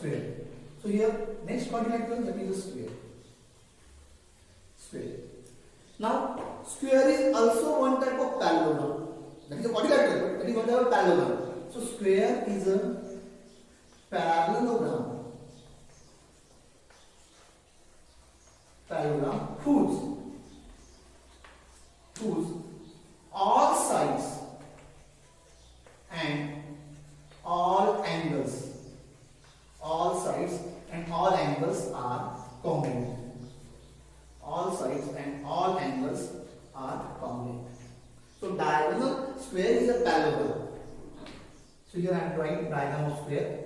square. So here next quadrilateral, that is a square. Square. Now square is also one type of parallelogram. That is a quadrilateral, but that is one type of parallelogram. So square is a parallelogram. Parallelogram whose all sides and all angles are congruent. All sides and all angles are congruent. So diagonal square is a parallelogram. So here I am drawing diagram of square.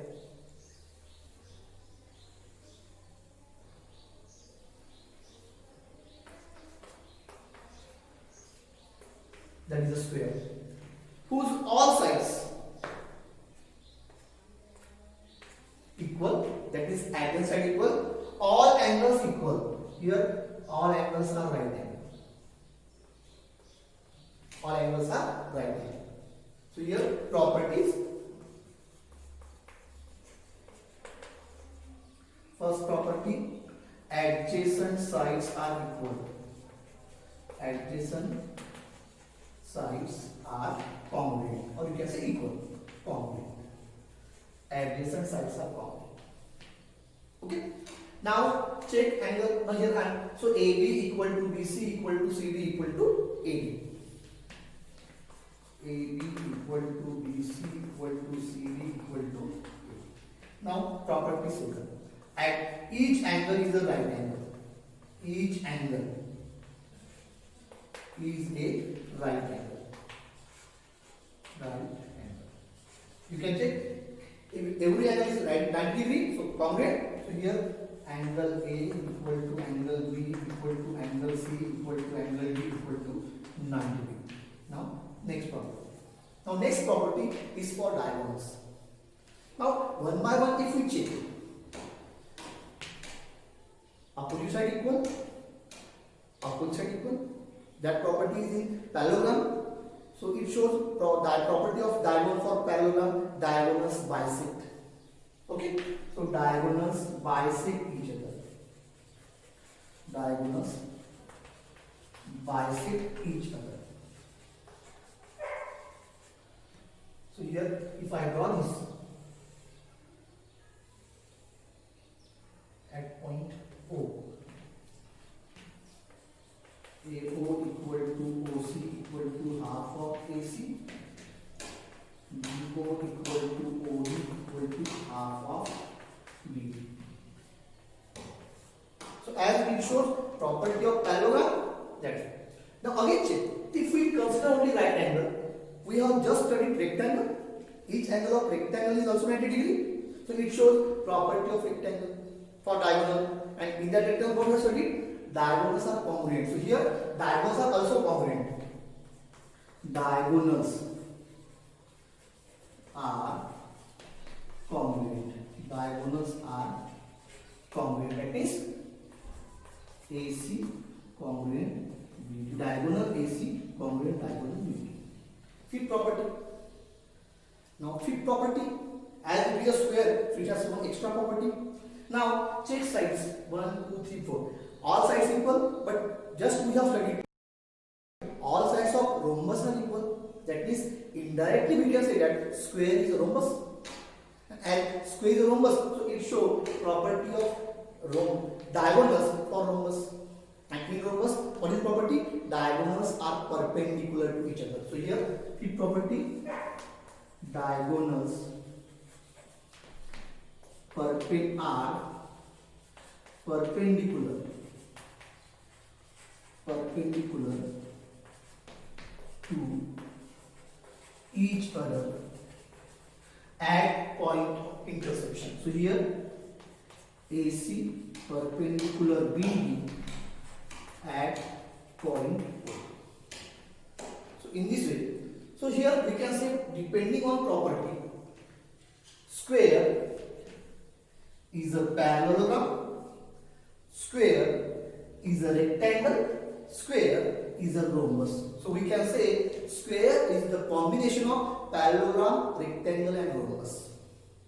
That is a square whose all sides equal, that is angle side equal, all angles equal. Here all angles are right angle. All angles are right angle. So here properties. First property, adjacent sides are equal. Adjacent sides are congruent, or you can say equal. Congruent. Adjacent sides are congruent. Okay. Now check angle. Now here so AB equal to BC equal to CD equal to AD. AB equal to BC equal to CD equal to AD. Now property second. At each angle is a right angle. Each angle is a right angle. Right angle. You can check if every angle is right 90 degree, so congruent. So here angle A equal to angle B equal to angle C equal to angle D equal to 90 degree. Now next property. Now next property is for diagonals. Now one by one if we check, opposite side equal, opposite side equal, that property is in parallelogram. So it shows that property of diagonal for parallelogram, diagonals bisect. Okay, so diagonals bisect each other. Diagonals bisect each other. So here if I draw this at point O, AO equal to OC equal to half of AC, BO equal to OD equal to half of BD. So as it shows property of parallelogram, that's it. Now again check, if we consider only right angle, we have just studied rectangle. Each angle of rectangle is also 90 degree. So it shows property of rectangle for diagonal, and in that rectangle what we have studied, diagonals are congruent. So here diagonals are also congruent. Diagonals are congruent. Diagonals are congruent. That is AC congruent BD. Diagonal AC congruent diagonal BD. Fifth property. Now fifth property, as it is a square, so it has one extra property. Now check sides 1, 2, 3, 4. All sides equal, but just we have studied all sides of rhombus are equal. That means indirectly we can say that square is a rhombus and square is a rhombus. So it shows property of diagonals for rhombus. And in rhombus, what is property? Diagonals are perpendicular to each other. So here fifth property, diagonals are perpendicular to each other at point of intersection. So here AC perpendicular BD at point O. So in this way, so here we can say depending on property, square is a parallelogram, square is a rectangle, square is a rhombus. So we can say square is the combination of parallelogram, rectangle and rhombus.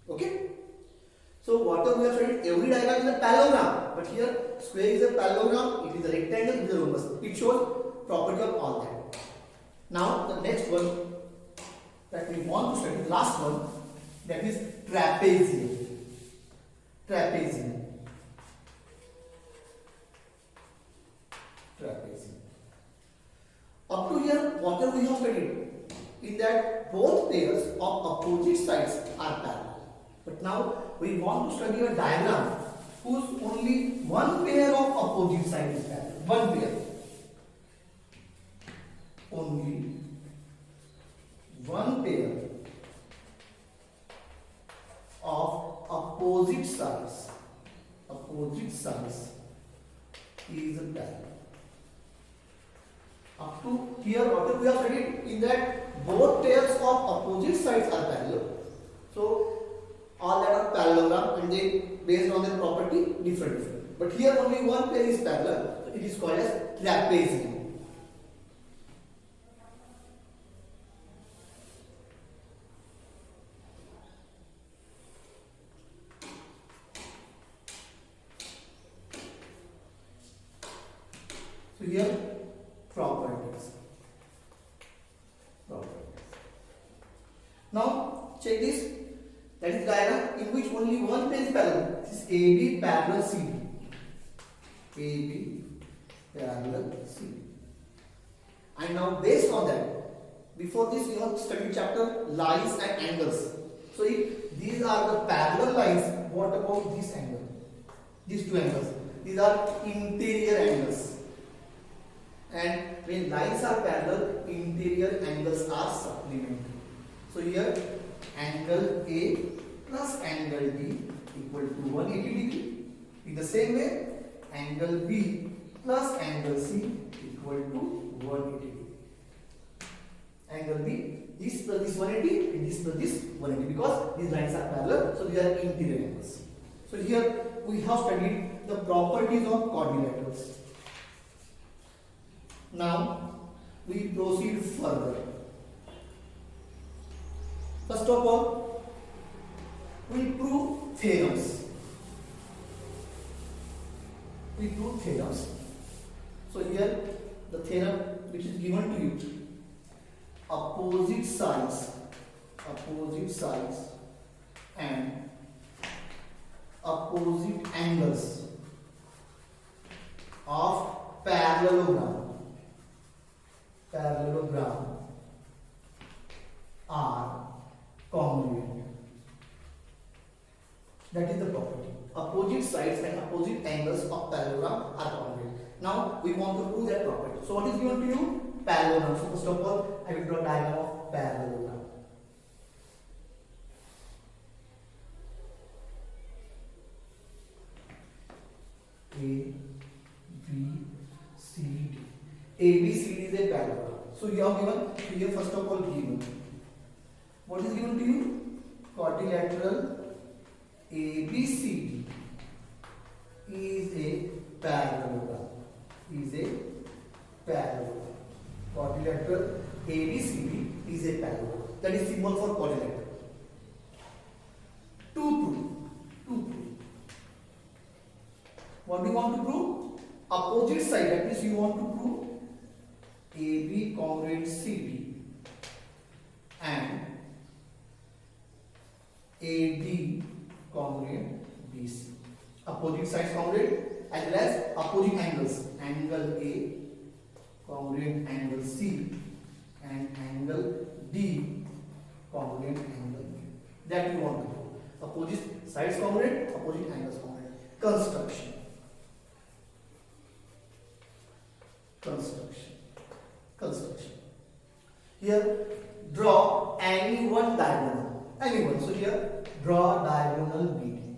Okay. So whatever we have studied, every diagram is a parallelogram. But here square is a parallelogram, it is a rectangle, it is a rhombus. It shows property of all that. Now the next one that we want to study, the last one, that is trapezium. Trapezium. Trapezium. Up to here, whatever we have studied, in that both pairs of opposite sides are parallel. But now we want to study a diagram whose only one pair of opposite sides is parallel. One pair. Only one pair of opposite sides is a parallel. Up to here, what we have studied, in that both pairs of opposite sides are parallel. So all that are parallelogram, and they based on their property different. But here only one pair is parallel, so it is called as trapezium. So here properties. Now check this. That is diagram in which only one pair is parallel. This is AB parallel CD. AB parallel CD. And now based on that, before this you have studied chapter lines and angles. So if these are the parallel lines, what about this angle? These two angles. These are interior angles. And when lines are parallel, interior angles are supplementary. So here angle A plus angle B equal to 180 degree. In the same way, angle B plus angle C equal to 180 degree. Angle B, this plus this 180 and this plus this 180, because these lines are parallel, so these are interior angles. So here we have studied the properties of quadrilaterals. Now we proceed further. First of all, we prove theorems. So here the theorem which is given to you: opposite sides and opposite angles of parallelogram are congruent. That is the property. Opposite sides and opposite angles of parallelogram are congruent. Now we want to prove that property. So what is given to you? Parallelogram. So first of all, I will draw a diagram of parallelogram. A, B, C, D. A, B, C, D is a parallelogram. So you have given here, first of all, given. What is given to you? Quadrilateral ABCD is a parallelogram. Quadrilateral ABCD is a parallelogram. That is symbol for quadrilateral. To prove. What do you want to prove? Opposite side. That means you want to prove AB congruent CD and AD congruent BC. Opposite sides congruent as well as opposite angles. Angle A congruent angle C and angle D congruent angle B. That you want to prove. Opposite sides congruent, opposite angles congruent. Construction. Here, draw any one diagonal. Anyone. So here, draw diagonal BD.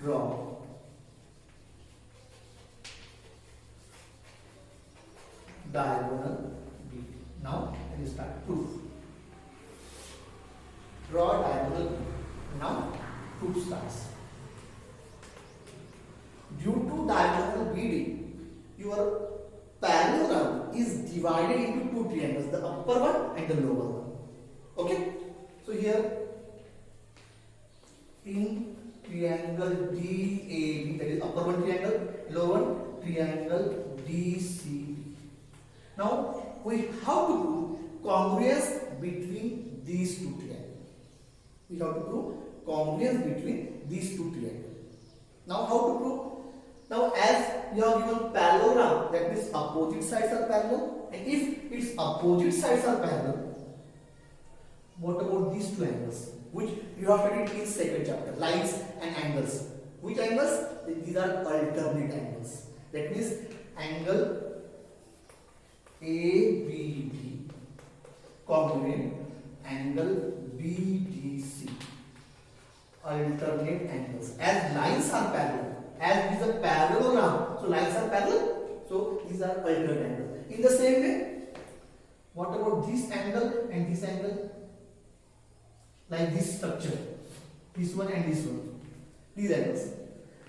Draw diagonal BD. Now, let me start proof. Draw diagonal BD. Now, proof starts. Due to diagonal BD, your parallelogram is divided into two triangles, the upper one and the lower one. Okay? So here in triangle DAB, that is upper one triangle, lower one triangle DCB. Now we have to prove congruence between these two triangles. We have to prove congruence between these two triangles. Now how to prove? Now as you have given parallelogram, that means opposite sides are parallel, and if its opposite sides are parallel, what about these two angles which you have studied in second chapter, lines and angles? Which angles? These are alternate angles. That means angle ABD congruent angle BDC, alternate angles. As lines are parallel, as it is a parallelogram, so lines are parallel, so these are alternate angles. In the same way, what about this angle and this angle? Like this structure, this one and this one, these angles,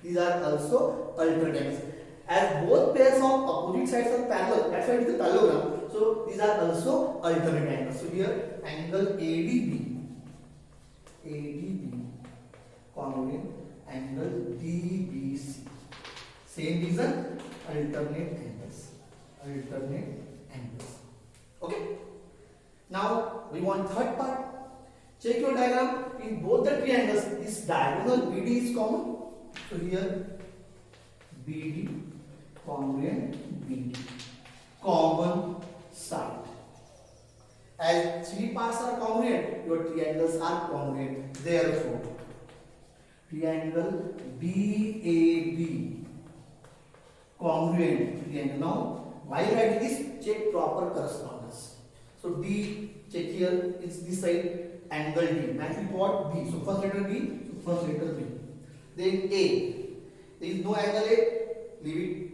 these are also alternate angles. As both pairs of opposite sides are parallel, that's why it is a parallelogram. So these are also alternate angles. So here angle ADB congruent angle DBC. Same reason, alternate angles. Okay. Now we want third part. Check your diagram. In both the triangles, this diagonal BD is common. So here BD congruent BD, common side. As three parts are congruent, your triangles are congruent. Therefore, triangle BAB congruent triangle. Now, while writing this, check proper correspondence. So D, check here, it's this side. Angle D, match with what? B. So first letter B, so first letter B. Then A, there is no angle A, leave it.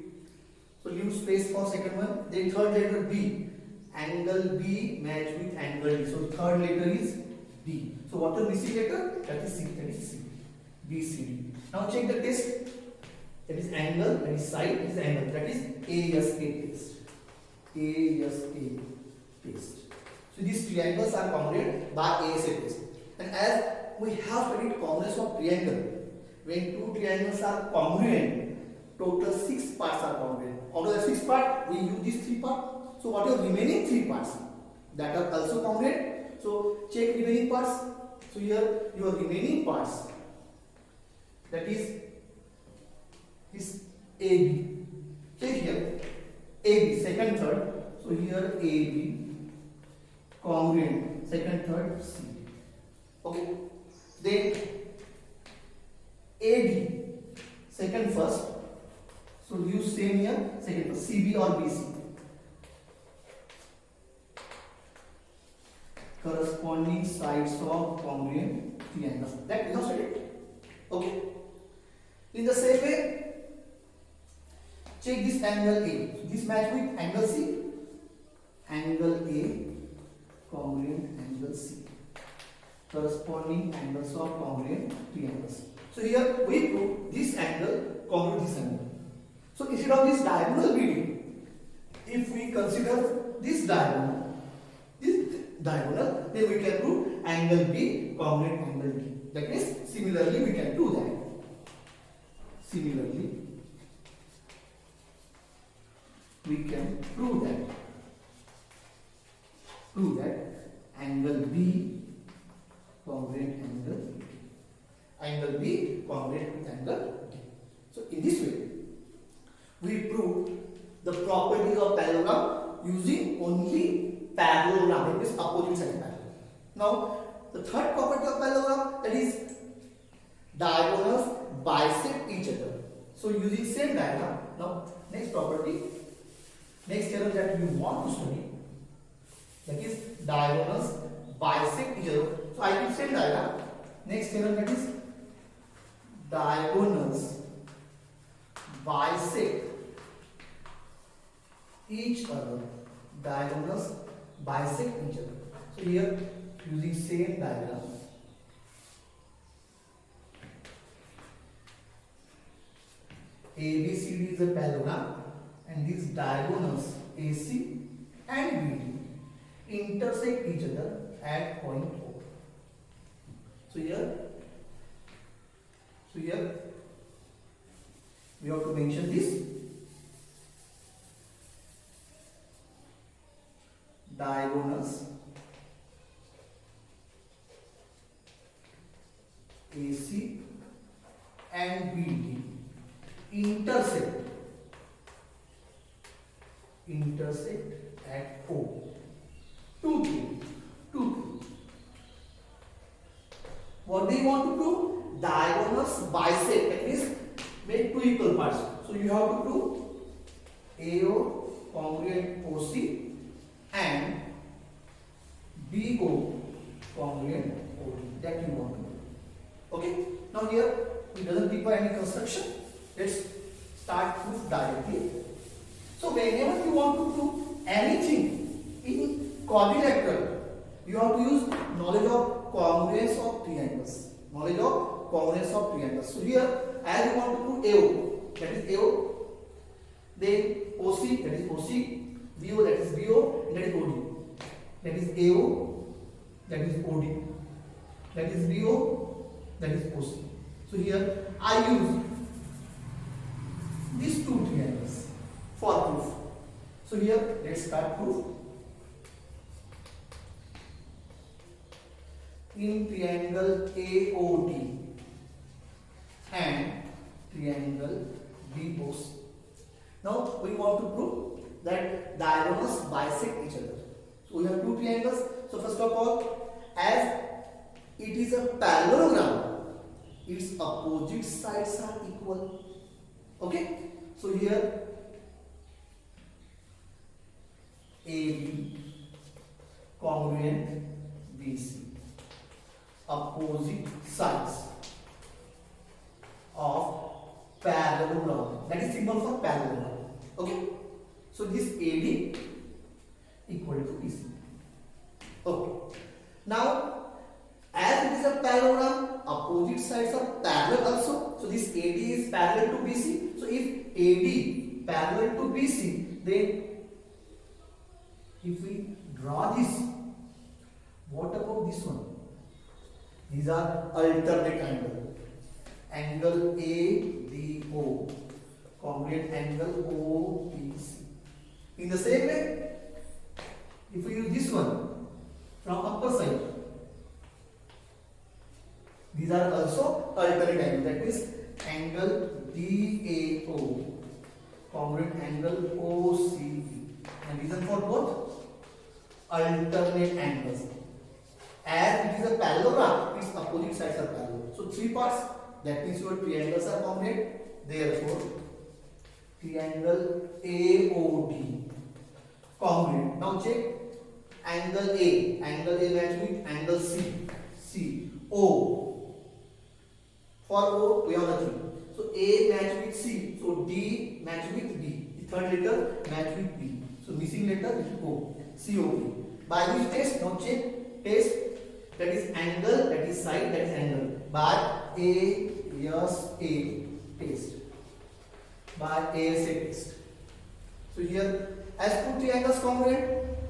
So leave space for second one. Then third letter B, angle B match with angle D. So third letter is D. So what is missing letter? That is C. That is C. B C D. Now check the test. That is angle. That is side. That is angle. That is ASA test. ASA test. So these triangles are congruent by ASA test. And as we have studied congruence of triangle, when two triangles are congruent, total 6 parts are congruent. Out of the 6 parts, we use these 3 parts. So what are remaining 3 parts? That are also congruent. So check remaining parts. So here your remaining parts, that is this AB. Check here AB, second, third. So here AB congruent, second, third, C. Okay. Then AD, second, first. So use same here, second, first, CB or BC. Corresponding sides of congruent triangles. That we have studied. Okay. In the same way, check this angle A. So this match with angle C. Angle A congruent angle C. Corresponding angles of congruent triangles. So here we prove this angle congruent this angle. So instead of this diagonal BD, if we consider this diagonal, then we can prove angle B congruent angle D. That means similarly we can do that. Similarly, we can prove that angle B congruent angle D. Angle B congruent with angle D. So in this way, we prove the properties of parallelogram using only parallelogram, that is opposite side parallel. Now, the third property of parallelogram, that is diagonals bisect each other. So using same diagram, now next property, next theorem that you want to study, that is diagonals bisect each other. So I keep same diagram. Next theorem, that is diagonals bisect each other. Diagonals bisect each other. So here using same diagram, ABCD is a parallelogram and these diagonals AC and BD intersect each other at point O. So here So here we have to mention this diagonals AC and BD intersect at O. 2, 3. What do you want to do? Diagonals bisect, that means make two equal parts. So you have to do AO congruent OC and BO congruent OD. That you want to do. Okay. Now here it doesn't require any construction. Let's start proof directly. So whenever you want to do anything in quadrilateral, you have to use knowledge of congruence of triangles. Knowledge of congruence of triangles. So here, as you want to do AO, that is AO, then OC, that is OC, BO, that is BO, and that is OD. That is AO, that is OD, that is BO, that is OC. So here I use these two triangles for proof. So here let's start proof. In triangle AOD and triangle BOC. Now we want to prove that diagonals bisect each other. So we have two triangles. So first of all, as it is a parallelogram, its opposite sides are equal. Okay? So here AB congruent BC, opposite sides of parallelogram. That is symbol for parallelogram. Okay? So this AD equal to BC. Okay. Now, as it is a parallelogram, opposite sides are parallel also. So this AD is parallel to BC. So if AD parallel to BC, then if we draw this, what about this one? These are alternate angle. Angle ADO, congruent angle OBC. In the same way, if we use this one from upper side, these are also alternate angle. That means angle DAO, congruent angle OCB. And reason for both? Alternate angles. As it is a parallelogram, its opposite sides are parallel. So three parts. That means your triangles are congruent. Therefore, triangle AOD congruent. Now check angle A. Angle A match with angle C. O. For O, we have nothing. So A match with C. So D match with B. The third letter match with B. So missing letter is O. COP. By which test? Now check test. That is angle, that is side, that is angle. By ASA test. By ASA test. So here, as two triangles congruent,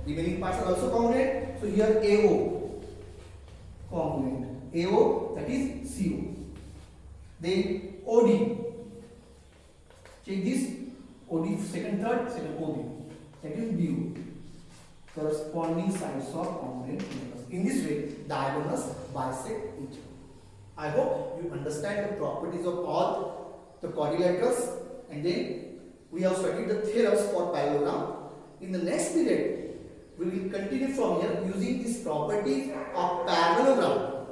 remaining parts are also congruent. So here AO congruent. AO, that is CO. Then OD. Check this. OD second, third, second OD. That is BO. Corresponding sides of congruent triangles. In this way, diagonals bisect each other. I hope you understand the properties of all the quadrilaterals, and then we have studied the theorems for parallelogram. In the next period, we will continue from here using these properties of parallelogram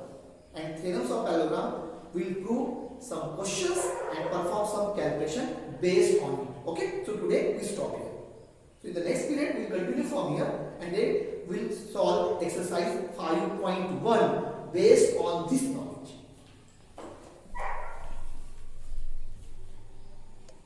and theorems of parallelogram. We will prove some questions and perform some calculation based on it. Okay? So today we stop here. So in the next period, we will continue from here, and then we will solve exercise 5.1 based on this